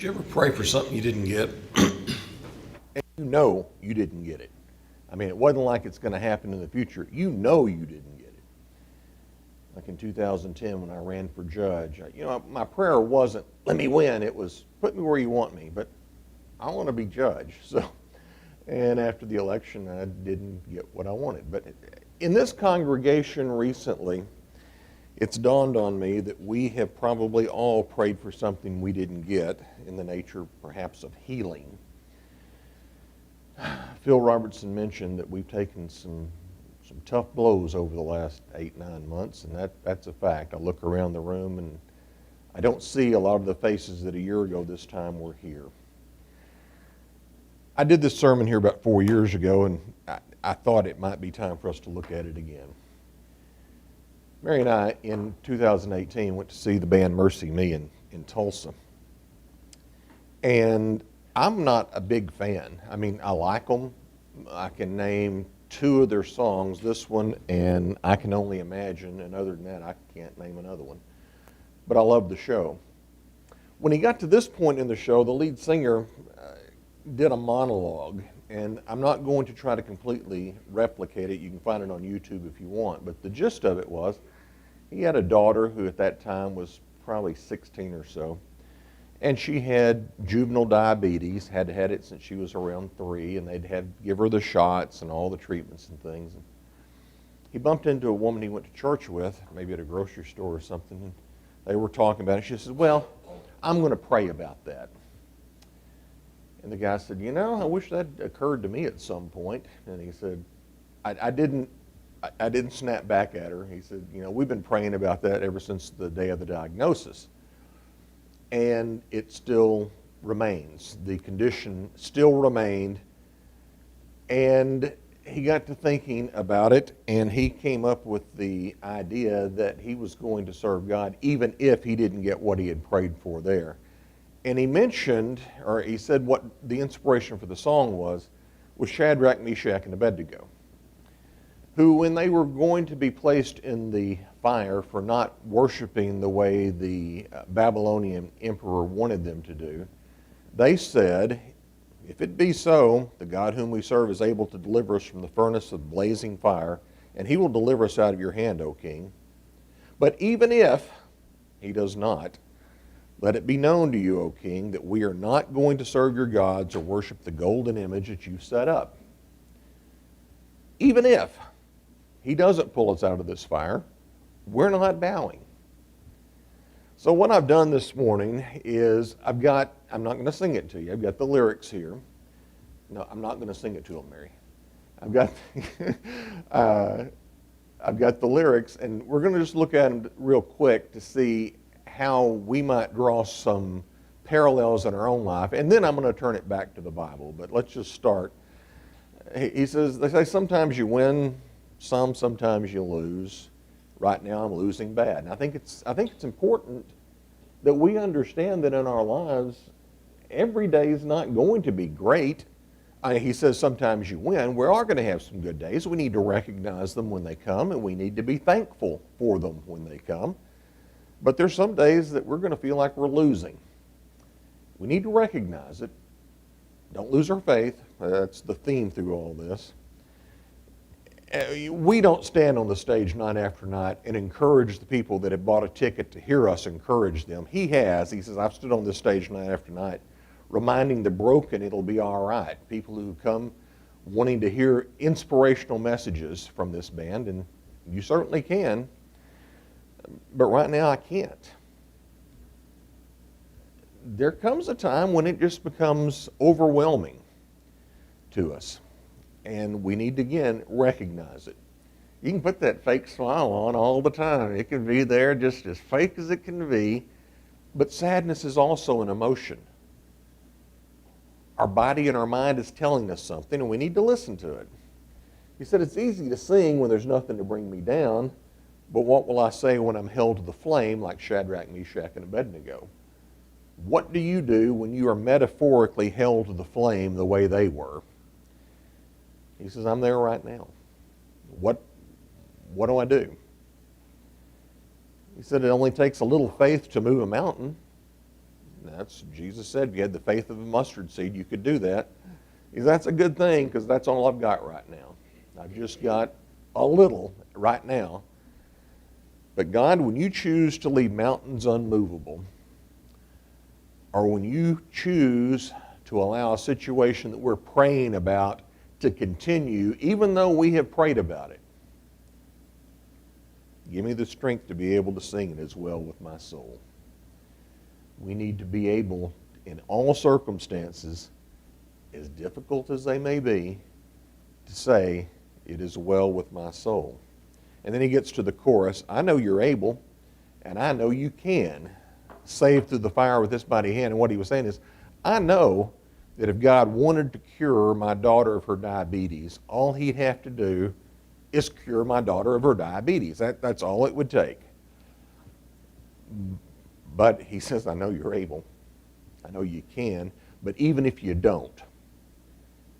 Did you ever pray for something you didn't get? And you know you didn't get it. I mean, it wasn't like it's going to happen in the future. You know you didn't get it. Like in 2010 when I ran for judge, my prayer wasn't, let me win. It was, put me where you want me, but I want to be judge. And after the election, I didn't get what I wanted. But in this congregation recently, it's dawned on me that we have probably all prayed for something we didn't get in the nature perhaps of healing. Phil Robertson mentioned that we've taken some tough blows over the last 8-9 months, and that's a fact. I look around the room and I don't see a lot of the faces that a year ago this time were here. I did this sermon here about 4 years ago, and I thought it might be time for us to look at it again. Mary and I, in 2018, went to see the band Mercy Me in Tulsa. And I'm not a big fan. I mean, I like them. I can name 2 of their songs, this one and I Can Only Imagine, and other than that, I can't name another one. But I love the show. When he got to this point in the show, the lead singer did a monologue, and I'm not going to try to completely replicate it. You can find it on YouTube if you want, but the gist of it was he had a daughter who at that time was probably 16 or so, and she had juvenile diabetes, had had it since she was around 3, and they'd had to give her the shots and all the treatments and things. And he bumped into a woman he went to church with, maybe at a grocery store or something, and they were talking about it. She said, well, I'm going to pray about that. And the guy said, I wish that occurred to me at some point. And he said, I didn't snap back at her. He said, we've been praying about that ever since the day of the diagnosis. And it still remains. The condition still remained. And he got to thinking about it, and he came up with the idea that he was going to serve God even if he didn't get what he had prayed for there. And he mentioned, or he said what the inspiration for the song was Shadrach, Meshach, and Abednego, who, when they were going to be placed in the fire for not worshiping the way the Babylonian emperor wanted them to do, they said, if it be so, the God whom we serve is able to deliver us from the furnace of blazing fire, and he will deliver us out of your hand, O king. But even if he does not, let it be known to you, O king, that we are not going to serve your gods or worship the golden image that you set up. Even if he doesn't pull us out of this fire, we're not bowing. So what I've done this morning is I'm not going to sing it to you. I've got the lyrics here. No, I'm not going to sing it to them, Mary. I've got the lyrics, and we're going to just look at them real quick to see how we might draw some parallels in our own life, and then I'm going to turn it back to the Bible. But let's just start. He says, they say sometimes you win, sometimes you lose. Right now I'm losing bad. And I think it's important that we understand that in our lives, every day is not going to be great. He says sometimes you win. We are going to have some good days. We need to recognize them when they come, and we need to be thankful for them when they come. But there's some days that we're going to feel like we're losing. We need to recognize it. Don't lose our faith. That's the theme through all this. We don't stand on the stage night after night and encourage the people that have bought a ticket to hear us encourage them. He has. He says, I've stood on this stage night after night reminding the broken it'll be all right. People who come wanting to hear inspirational messages from this band, and you certainly can. But right now I can't. There comes a time when it just becomes overwhelming to us. And we need to, again, recognize it. You can put that fake smile on all the time. It can be there just as fake as it can be. But sadness is also an emotion. Our body and our mind is telling us something, and we need to listen to it. He said, it's easy to sing when there's nothing to bring me down, but what will I say when I'm held to the flame like Shadrach, Meshach, and Abednego? What do you do when you are metaphorically held to the flame the way they were? He says, I'm there right now. What do I do? He said, it only takes a little faith to move a mountain. Jesus said, if you had the faith of a mustard seed, you could do that. He said, that's a good thing, because that's all I've got right now. I've just got a little right now. But God, when you choose to leave mountains unmovable, or when you choose to allow a situation that we're praying about to continue, even though we have prayed about it, give me the strength to be able to sing it as well with my soul. We need to be able, in all circumstances, as difficult as they may be, to say, it is well with my soul. And then he gets to the chorus, I know you're able, and I know you can save through the fire with this mighty hand. And what he was saying is, I know that if God wanted to cure my daughter of her diabetes, all he'd have to do is cure my daughter of her diabetes. That's all it would take. But he says, I know you're able. I know you can. But even if you don't,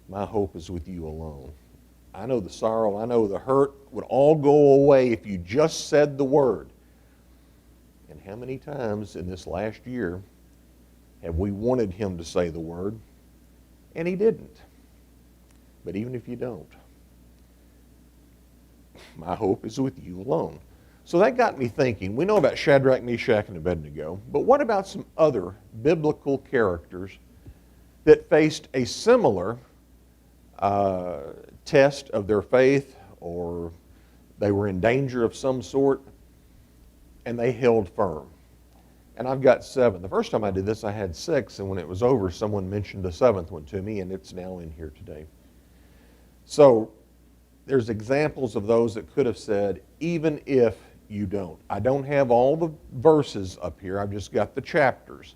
my hope is with you alone. I know the sorrow, I know the hurt would all go away if you just said the word. And how many times in this last year have we wanted him to say the word, and he didn't? But even if you don't, my hope is with you alone. So that got me thinking. We know about Shadrach, Meshach, and Abednego, but what about some other biblical characters that faced a similar test of their faith, or they were in danger of some sort, and they held firm? And I've got 7. The first time I did this, I had 6, and when it was over, someone mentioned the 7th one to me, and it's now in here today. So there's examples of those that could have said, even if you don't. I don't have all the verses up here. I've just got the chapters.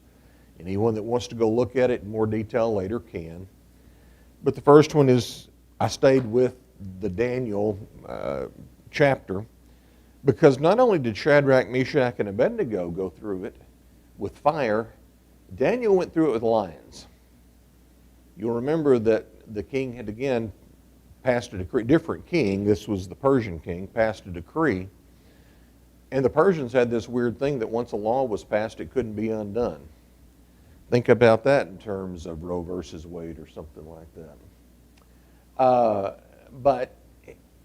Anyone that wants to go look at it in more detail later can. But the first one is, I stayed with the Daniel chapter, because not only did Shadrach, Meshach, and Abednego go through it with fire, Daniel went through it with lions. You'll remember that the king had again passed a decree, different king, this was the Persian king, passed a decree. And the Persians had this weird thing that once a law was passed, it couldn't be undone. Think about that in terms of Roe versus Wade or something like that. But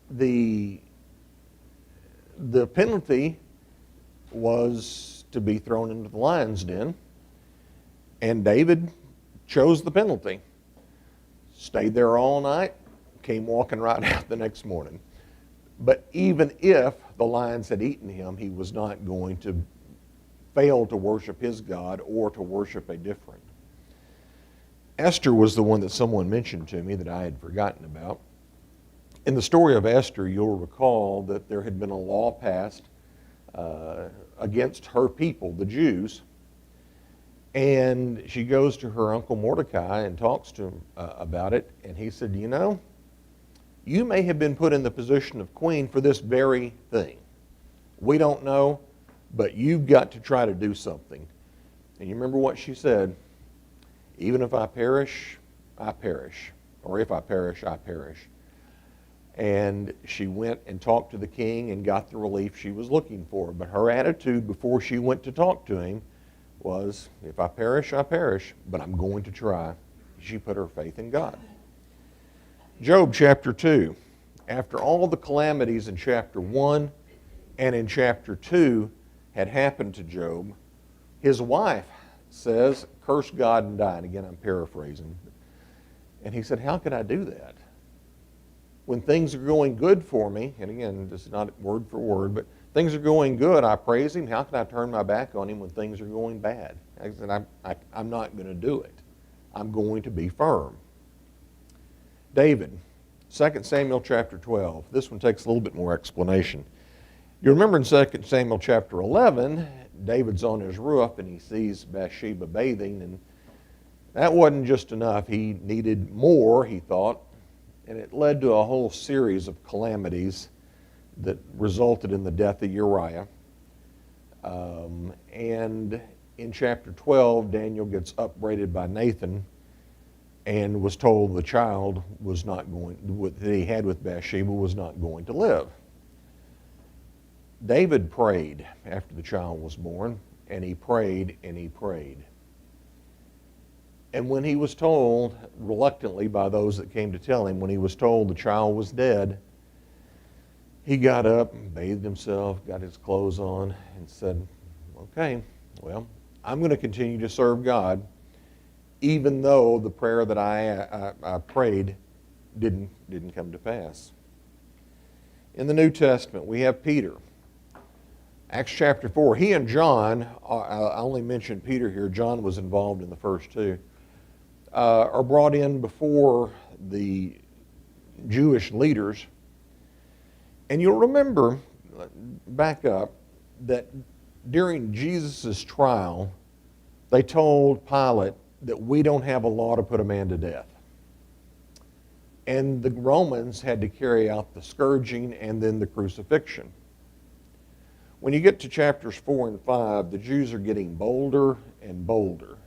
the penalty was to be thrown into the lion's den, and David chose the penalty. Stayed there all night, came walking right out the next morning. But even if the lions had eaten him, he was not going to fail to worship his God or to worship a different. Esther was the one that someone mentioned to me that I had forgotten about. In the story of Esther, you'll recall that there had been a law passed against her people, the Jews, and she goes to her uncle Mordecai and talks to him about it, and he said, you know, you may have been put in the position of queen for this very thing. We don't know, but you've got to try to do something. And you remember what she said? Even if I perish, I perish. Or if I perish, I perish. And she went and talked to the king and got the relief she was looking for. But her attitude before she went to talk to him was, if I perish, I perish, but I'm going to try. She put her faith in God. Job chapter 2. After all the calamities in chapter 1 and in chapter 2 had happened to Job, his wife says, curse God and die. And again, I'm paraphrasing. And he said, how could I do that? When things are going good for me, and again, this is not word for word, but things are going good, I praise him. How can I turn my back on him when things are going bad? I said, I'm not going to do it. I'm going to be firm. David, 2 Samuel chapter 12. This one takes a little bit more explanation. You remember in 2 Samuel chapter 11, David's on his roof and he sees Bathsheba bathing, and that wasn't just enough. He needed more, he thought, and it led to a whole series of calamities that resulted in the death of Uriah. And in chapter 12, Daniel gets upbraided by Nathan and was told the child was not going, that he had with Bathsheba was not going to live. David prayed after the child was born, and he prayed and he prayed. And when he was told, reluctantly by those that came to tell him, when he was told the child was dead, he got up and bathed himself, got his clothes on, and said, okay, well, I'm going to continue to serve God, even though the prayer that I prayed didn't come to pass. In the New Testament, we have Peter. Acts chapter 4. He and John, I only mentioned Peter here, John was involved in the first two, are brought in before the Jewish leaders. And you'll remember, back up, that during Jesus' trial, they told Pilate that we don't have a law to put a man to death. And the Romans had to carry out the scourging and then the crucifixion. When you get to chapters 4 and 5, the Jews are getting bolder and bolder.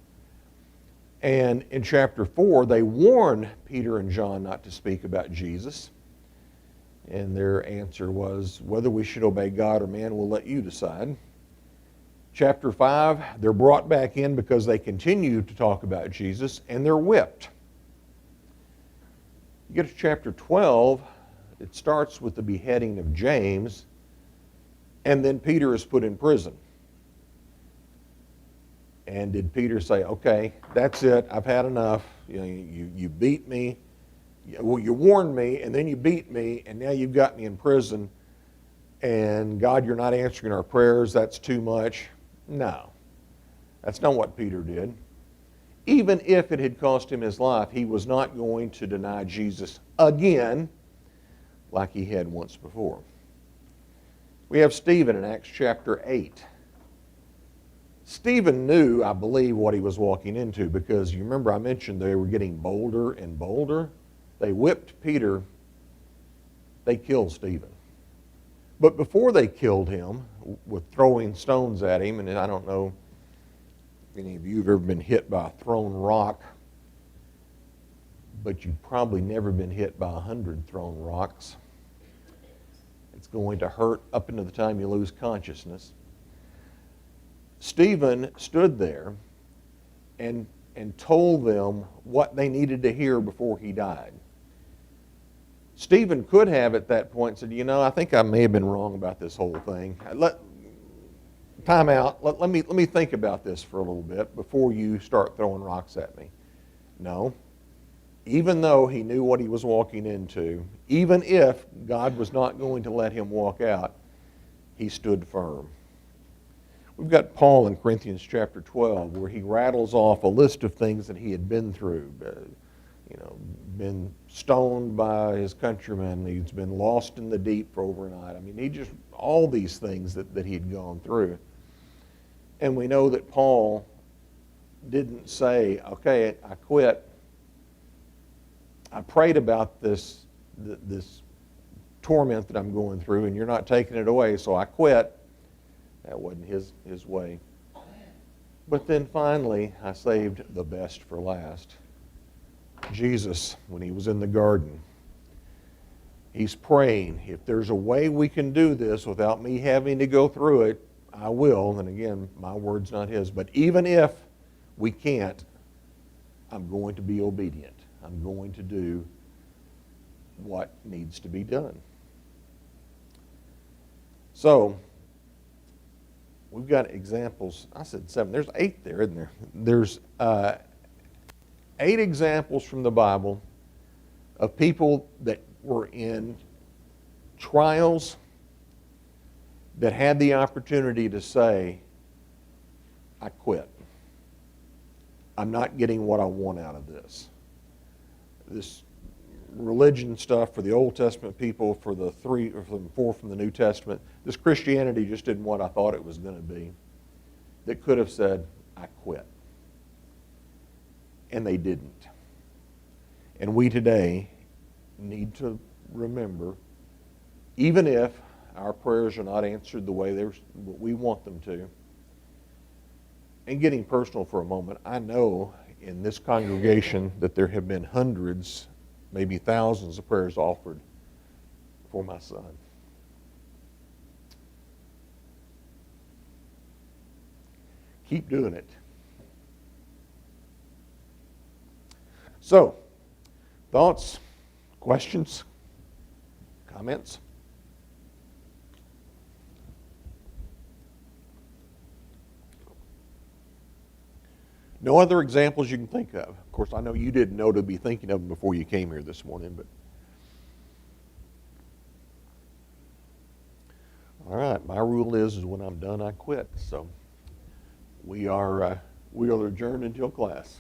And in chapter 4, they warn Peter and John not to speak about Jesus. And their answer was, whether we should obey God or man, we'll let you decide. Chapter 5, they're brought back in because they continue to talk about Jesus, and they're whipped. You get to chapter 12, it starts with the beheading of James, and then Peter is put in prison. And did Peter say, okay, that's it, I've had enough, you beat me, well, you warned me, and then you beat me, and now you've got me in prison, and God, you're not answering our prayers, that's too much. No, that's not what Peter did. Even if it had cost him his life, he was not going to deny Jesus again like he had once before. We have Stephen in Acts chapter 8. Stephen knew, I believe, what he was walking into, because you remember I mentioned they were getting bolder and bolder. They whipped Peter. They killed Stephen. But before they killed him with throwing stones at him, and I don't know if any of you have ever been hit by a thrown rock, but you've probably never been hit by 100 thrown rocks. It's going to hurt up until the time you lose consciousness. Stephen stood there and told them what they needed to hear before he died. Stephen could have at that point said, I think I may have been wrong about this whole thing. Time out. Let me think about this for a little bit before you start throwing rocks at me. No. Even though he knew what he was walking into, even if God was not going to let him walk out, he stood firm. We've got Paul in Corinthians chapter 12 where he rattles off a list of things that he had been through. Been stoned by his countrymen. He's been lost in the deep for overnight. I mean, all these things that he had gone through. And we know that Paul didn't say, okay, I quit. I prayed about this torment that I'm going through, and you're not taking it away, so I quit. That wasn't his way. But then finally, I saved the best for last. Jesus, when he was in the garden, he's praying, if there's a way we can do this without me having to go through it, I will. And again, my word's not his. But even if we can't, I'm going to be obedient. I'm going to do what needs to be done. So, we've got examples. I said 7. There's 8 there, isn't there? There's 8 examples from the Bible of people that were in trials that had the opportunity to say, I quit. I'm not getting what I want out of this. This religion stuff for the Old Testament people, for the 3 or 4 from the New Testament, this Christianity just isn't what I thought it was going to be. That could have said, I quit. And they didn't. And we today need to remember, even if our prayers are not answered the way we want them to, and getting personal for a moment, I know in this congregation that there have been hundreds, maybe thousands of prayers offered for my son. Keep doing it. So, thoughts, questions, comments? No other examples you can think of. Of course, I know you didn't know to be thinking of them before you came here this morning, but. All right, my rule is when I'm done, I quit. So we are adjourned until class.